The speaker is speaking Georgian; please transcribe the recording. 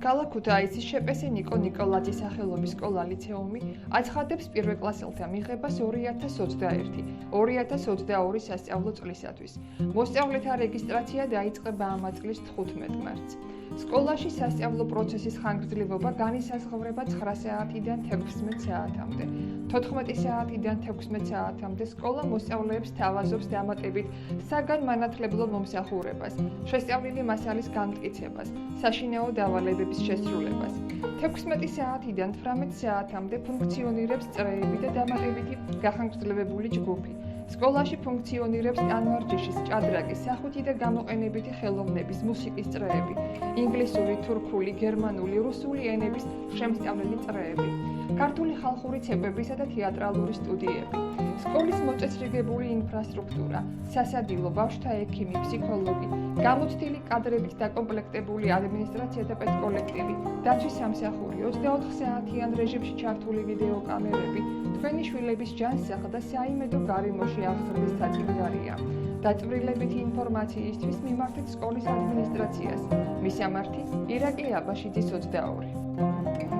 ქალაქ ქუთაისის შეპესი ნიკო ნიკოლაძის სახელობის სკოლა-ლიცეუმი აცხადებს პირველკლასელთა მიღებას 2021-2022 სასწავლო წლისათვის. მოსწავლეთა რეგისტრაცია დაიწყება ამ წლის 15 მარტს. სკოლაში სასწავლო პროცესის ხანგრძლივობა განისაზღვრება 9 საათიდან 16 საათამდე. 14 საათიდან 16 საათამდე სკოლა მოსწავლეებს თავაზობს დამატებით საგანმანათლებლო მომსახურებას, შესწავლილი მასალის განმტკიცებას, საშინაო დავალებების შესრულებას. 16 საათიდან 18 საათამდე ფუნქციონირებს წრეები და დამატებითი გახანგრძლივებული ჯგუფი. სკოლაში ფუნქციონირებს ტანვარჯიშის, ჭადრაკის, სახვითი და გამოყენებითი ხელოვნების, მუსიკის წრეები, ინგლისური, თურქული, გერმანული, რუსული ენების შემსწავლელი წრეები, ქართული ხალხური ცეკვებისა და თეატრალური სტუდიები. სკოლის მოწესრიგებული ინფრასტრუქტურა, სასადილო, ბავშვთა ექიმი, ფსიქოლოგი, გამოცდილი კადრებით დაკომპლექტებული ადმინისტრაცია და პედკოლექტივი, დაცვის სამსახური, 24 საათიან რეჟიმში ჩართული ვიდეო კამერები, თქვენი შვილების ჯანსაღ და საიმედო გარემოში აღზრდის საწინდარია. დაწვრილებითი ინფორმაციისთვის მიმართეთ სკოლის ადმინისტრაციას. მისამართი: ირაკლი აბაშიძის 22.